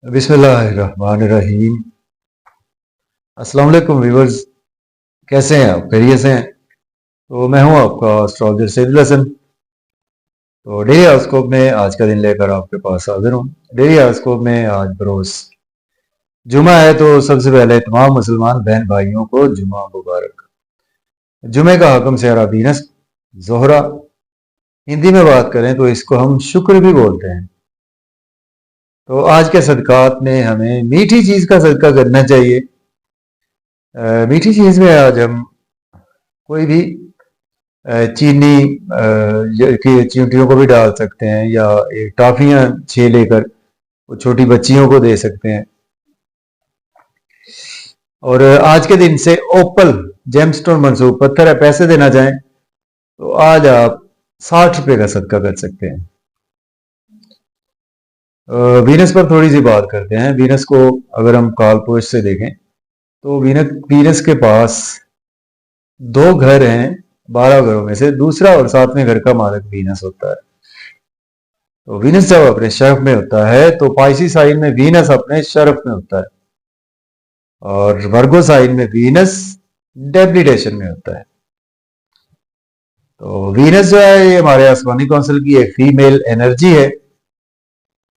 बिस्मिल्लाहिर्रहमानिर्रहीम। अस्सलाम वालेकुम व्यूअर्स, कैसे हैं आप? खैरियत से हैं? तो मैं हूं आपका एस्ट्रोलॉजर सैयदुल हसन। तो डेली हॉरोस्कोप में आज का दिन लेकर आपके पास हाजिर हूं। डेली हॉरोस्कोप में आज बरोज जुमा है, तो सबसे पहले तमाम मुसलमान बहन भाइयों को जुमा मुबारक। जुमे का हकम सेहरा वीनस जोहरा। हिंदी में बात करें तो इसको हम शुक्र भी बोलते हैं। तो आज के सदकात में हमें मीठी चीज का सदका करना चाहिए। मीठी चीज में आज हम कोई भी चीनी की चींटियों को भी डाल सकते हैं, या एक टॉफियां छे लेकर वो छोटी बच्चियों को दे सकते हैं। और आज के दिन से ओपल जेमस्टोन मंसूब पत्थर है पैसे देना चाहें तो आज आप 60 रुपए का सदका कर सकते हैं। वीनस पर थोड़ी सी बात करते हैं। वीनस को अगर हम काल पुरुष से देखें तो वीनस वीनस के पास दो घर हैं। 12 घरों में से दूसरा और 7वें घर का मालिक वीनस होता है। तो वीनस जब अपने शर्फ में होता है तो पाइसी साइन में वीनस अपने शर्फ में होता है, और वर्गो साइन में वीनस डेबिलिटेशन में होता है। तो वीनस जो है ये हमारे आसमानी काउंसिल की एक फीमेल एनर्जी है।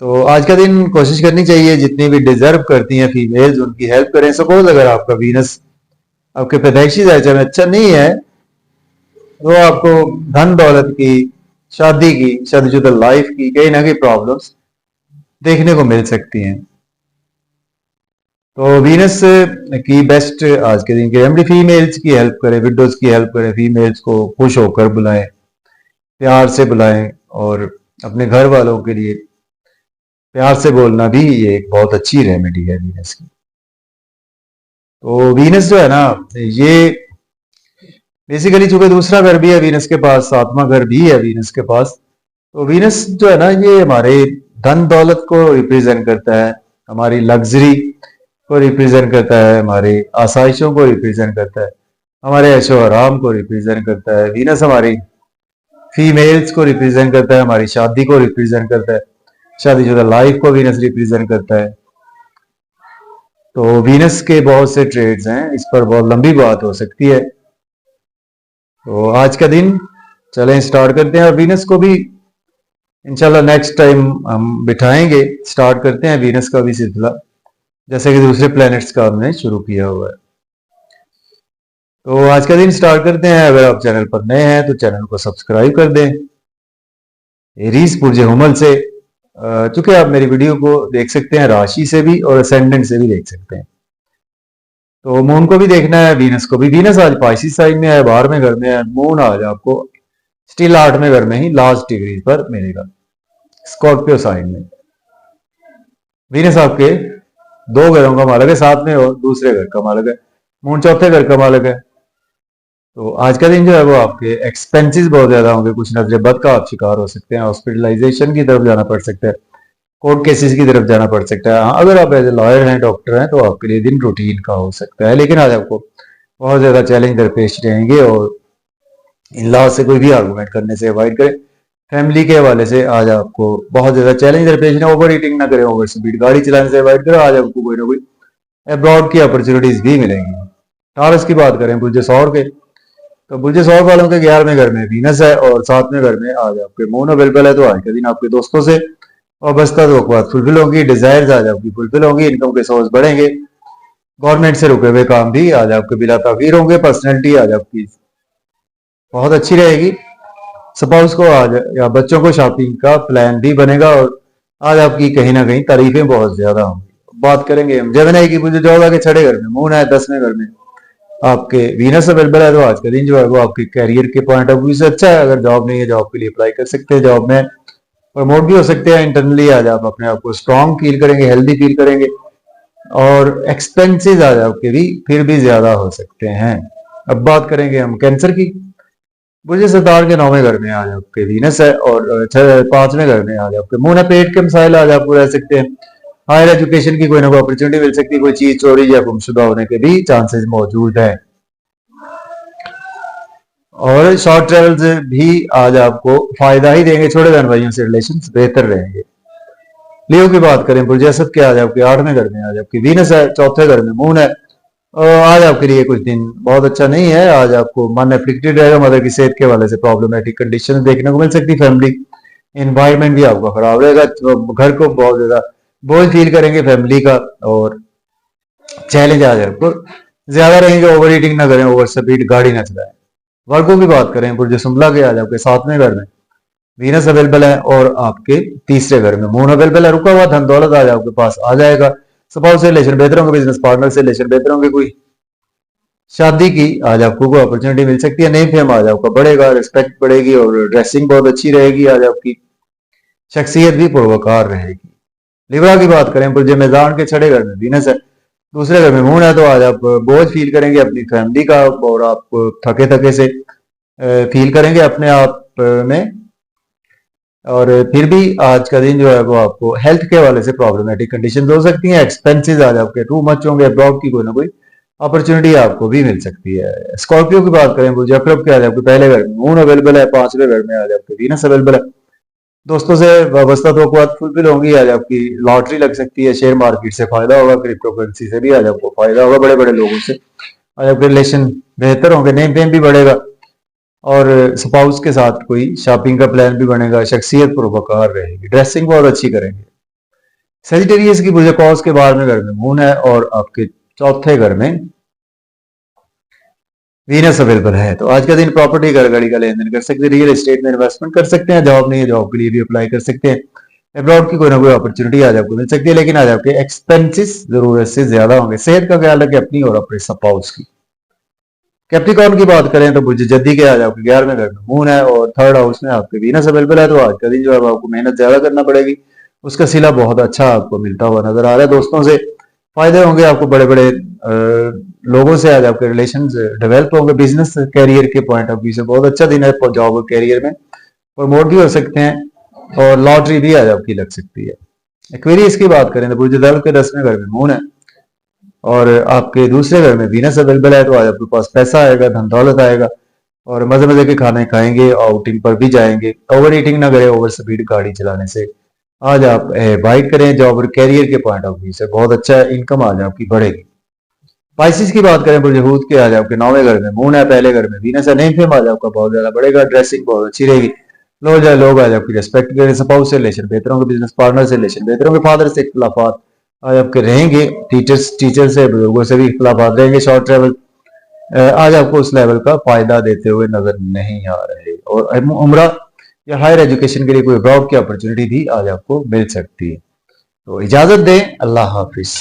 तो आज का दिन कोशिश करनी चाहिए जितनी भी डिजर्व करती हैं फीमेल्स उनकी हेल्प करें। सपोज अगर आपका वीनस आपके पैदाइशी जायचा में अच्छा नहीं है तो आपको धन दौलत की, शादी की, शादीशुदा लाइफ की कहीं ना कहीं प्रॉब्लम्स देखने को मिल सकती हैं। तो वीनस की बेस्ट आज के दिन की रेमेडी फीमेल्स की हेल्प करें, विडोज की हेल्प करें, फीमेल्स को खुश होकर बुलाएं, प्यार से बुलाएं, और अपने घर वालों के लिए प्यार से बोलना भी ये एक बहुत अच्छी रेमेडी है वीनस की। तो वीनस जो है ना, ये बेसिकली चूंकि दूसरा घर भी है वीनस के पास, 7वां घर भी है वीनस के पास, तो वीनस जो है ना ये हमारे धन दौलत को रिप्रेजेंट करता है, हमारी लग्जरी को रिप्रेजेंट करता है, हमारी आसाइशों को रिप्रेजेंट करता है, हमारे ऐशो आराम को रिप्रेजेंट करता है। वीनस हमारी फीमेल्स को रिप्रेजेंट करता है, हमारी शादी को रिप्रेजेंट करता है, शादीशुदा लाइफ को वीनस रिप्रेजेंट करता है। तो वीनस के बहुत से ट्रेड्स हैं, इस पर बहुत लंबी बात हो सकती है। तो आज का दिन चलें स्टार्ट करते हैं, और वीनस को भी इंशाल्लाह नेक्स्ट टाइम हम बिठाएंगे। स्टार्ट करते हैं वीनस का भी सिलसिला, जैसे कि दूसरे प्लैनेट्स का हमने शुरू किया हुआ है। तो आज का दिन स्टार्ट करते हैं। अगर आप चैनल पर नए हैं तो चैनल को सब्सक्राइब कर दें। एरीज पुरजे हुमल से चूंकि आप मेरी वीडियो को देख सकते हैं राशि से भी और असेंडेंट से भी देख सकते हैं। तो मून को भी देखना है, वीनस को भी। वीनस आज पाइसी साइन में है, 12वें घर में है। मून आज आपको स्टिल 8वें घर में ही लास्ट डिग्री पर मिलेगा, स्कॉर्पियो साइन में। वीनस आपके दो घरों का मालिक है, 7वें और दूसरे घर का मालिक है। मून चौथे घर का मालिक है। तो आज का दिन जो है वो आपके एक्सपेंसेस बहुत ज्यादा होंगे, कुछ नजर बद का आप शिकार हो सकते हैं, हॉस्पिटलाइजेशन की तरफ जाना पड़ सकता है, कोर्ट केसेस की तरफ जाना पड़ सकता है। हाँ, अगर आप एज ए लॉयर हैं, डॉक्टर हैं, तो आपके लिए दिन रूटीन का हो सकता है। लेकिन आज आपको बहुत ज्यादा चैलेंज दरपेश रहेंगे, और इन लॉ से कोई भी आर्गूमेंट करने से अवॉइड करें। फैमिली के हवाले से आज आपको बहुत ज्यादा चैलेंज दरपेश है। ओवर ईटिंग ना करें, ओवर स्पीड गाड़ी चलाने से अवॉइड करें। आज आपको कोई ना कोई अब्रॉड की अपॉर्चुनिटीज भी मिलेंगी। टॉरस की बात करें बुर्ज सौर के, तो बुर्ज सौर वालों के 11वें घर में वीनस है, और 7वें घर में आज आपके मून अवेलेबल है। तो आज के दिन आपके दोस्तों से वाबस्ता तो फुलफिल होंगी, डिजायर्स आज आपकी फुलफिल होंगी, इनकम के सोर्स बढ़ेंगे, गवर्नमेंट से रुके हुए काम भी आज आपके बिला ताखीर होंगे। पर्सनैलिटी आज आपकी बहुत अच्छी रहेगी। स्पाउस को आज या बच्चों को शॉपिंग का प्लान भी बनेगा, और आज आपकी कहीं ना कहीं तारीफें बहुत ज्यादा होंगी। बात करेंगे हम जगने की, मुझे 14 के 6 घर में मून है, 10वें घर में आपके वीनस अवेलेबल है। तो आज का दिन जो है वो आपके कैरियर के पॉइंट ऑफ व्यू से अच्छा है। अगर जॉब नहीं है, जॉब के लिए अप्लाई कर सकते हैं, जॉब में प्रमोट भी हो सकते हैं। इंटरनली आज आप अपने आप को स्ट्रांग फील करेंगे, हेल्दी फील करेंगे, और एक्सपेंसेस आज आपके भी फिर भी ज्यादा हो सकते हैं। अब बात करेंगे हम कैंसर की। बुर्ज सरदार के 9वें घर में आज आपके वीनस है, और 5वें घर में आज आपके मून है। पेट के मसाइल आज आपको रह सकते हैं। हायर एजुकेशन की कोई ना कोई अपॉर्चुनिटी मिल सकती है, कोई चीज चोरी या गुमशुदा होने के भी चांसेस मौजूद है। और शॉर्ट ट्रेवल्स भी आज आपको फायदा ही देंगे, छोटे बहन भाइयों से रिलेशन बेहतर रहेंगे। लियो की बात करें, बुर्ज असद के आज आपके 8वें घर में, आज आपकी वीनस है 4थे घर में, मून है। और आज आपके लिए कुछ दिन बहुत अच्छा नहीं है। आज आपको मन एफ्लिक्टेड रहेगा, मदर की सेहत के हवाले से प्रॉब्लमेटिक कंडीशन देखने को मिल सकती है। फैमिली एनवायरमेंट भी आपका खराब रहेगा, तो घर को बहुत ज्यादा बोझ फील करेंगे फैमिली का, और चैलेंज आ जाए आपको ज्यादा रहेंगे। ओवर ईटिंग ना करें, ओवर स्पीड गाड़ी ना चलाएं। वर्गों की बात करें, बुर्ज सुमला के आज आपके 7वें घर में वीनस अवेलेबल है, और आपके 3रे घर में मून अवेलेबल है। रुका हुआ धन दौलत आज आपके पास आ जाएगा। स्पाउस से रिलेशन बेहतर होंगे, बिजनेस पार्टनर से रिलेशन बेहतर होंगे, कोई शादी की आज आपको कोई अपॉर्चुनिटी मिल सकती है। नेम फेम आज आपका बढ़ेगा, रिस्पेक्ट बढ़ेगी, और ड्रेसिंग बहुत अच्छी रहेगी। आज आपकी शख्सियत भी पुरवकार रहेगी। लिब्रा की बात करें, बुर्ज मेजान के 6 घर में वीनस है, 2रे घर में मून है, तो आज आप बोझ फील करेंगे अपनी फैमिली का, और आप थके थके से फील करेंगे अपने आप में। और फिर भी आज का दिन जो है वो आपको हेल्थ के हवाले से प्रॉब्लमेटिक कंडीशन हो सकती हैं। एक्सपेंसेस आज आपके टू मच होंगे, अब्रॉड की कोई ना कोई अपॉर्चुनिटी आपको भी मिल सकती है। स्कॉर्पियो की बात करें, बुर्ज अकरब के आज आपके 1 घर में मून अवेलेबल है, 5वें घर में आज आपके वीनस अवेलेबल है। दोस्तों से वाबस्ता तो फुलफिल होंगी। आज आपकी लॉटरी लग सकती है, शेयर मार्केट से फायदा होगा, क्रिप्टो करेंसी से भी आज आपको फायदा होगा, बड़े बड़े लोगों से आज आपके रिलेशन बेहतर होंगे, नेम फेम भी बढ़ेगा, और स्पाउस के साथ कोई शॉपिंग का प्लान भी बनेगा। शख्सियत पुरवकार रहेगी, ड्रेसिंग बहुत अच्छी करेंगे। सेजिटेरियस की बुर्ज कॉस के 12वें घर में मून है, और आपके 4थे घर में वीनस अवेलेबल है। तो आज का दिन प्रॉपर्टी घर गाड़ी का लेन देन कर सकते हैं, रियल एस्टेट में इन्वेस्टमेंट कर सकते हैं। जॉब नहीं है, जॉब के लिए भी अप्लाई कर सकते हैं। अब्रॉड की कोई ना कोई अपॉर्चुनिटी आज आपको मिल सकती है, लेकिन आज आपके एक्सपेंसेस जरूरत से ज्यादा होंगे। सेहत का ख्याल रखें अपनी और अपने स्पाउस की। कैप्रिकॉर्न की बात करें तो बुर्ज जद्दी के आज आपके 11वें घर में मून है, और 3rd हाउस में आपके वीनस अवेलेबल है। तो आज का दिन जो है आपको मेहनत ज्यादा करना पड़ेगी, उसका सिला बहुत अच्छा आपको मिलता हुआ नजर आ रहा है। दोस्तों से फायदे होंगे, आपको बड़े बड़े लोगों से आज आपके रिलेशन डेवलप होंगे। बिजनेस कैरियर के पॉइंट ऑफ व्यू से बहुत अच्छा दिन है। जॉब और कैरियर में प्रमोट भी हो सकते हैं, और लॉटरी भी आज आपकी लग सकती है। एक्वेरियस की बात करें तो बुर्ज दल के 10वें घर में मून है, और आपके 2रे घर में वीनस अवेलेबल है। तो आज आपके पास पैसा आएगा, धन दौलत आएगा, और मजे मजे के खाने खाएंगे, आउटिंग पर भी जाएंगे। ओवर ईटिंग ना करें, ओवर स्पीड गाड़ी चलाने से आज आप अवॉइड करें। जॉब और कैरियर के पॉइंट ऑफ व्यू से बहुत अच्छा इनकम आज आपकी बढ़ेगी। स्पाइसिस की बात करें, बुर्ज हूत के आज आपके 9वें घर में मून है, 1 घर में वीनस है। नेम फेम आज आपका बहुत ज्यादा बढ़ेगा, ड्रेसिंग बहुत अच्छी रहेगी। लोग आज आपकी रिस्पेक्ट करें। स्पाउस से रिलेशन बेहतर होंगे, बिजनेस पार्टनर से रिलेशन बेहतर होंगे। फादर से इख्तिलाफात आज आपके रहेंगे, टीचर से बुजुर्गों से भी इख्तिलाफात रहेंगे। शॉर्ट ट्रेवल आज आपको उस लेवल का फायदा देते हुए नजर नहीं आ रहे, और उम्रा या हायर एजुकेशन के लिए कोई अब्रॉड की अपॉर्चुनिटी भी आज आपको मिल सकती है। तो इजाजत दें, अल्लाह हाफिज।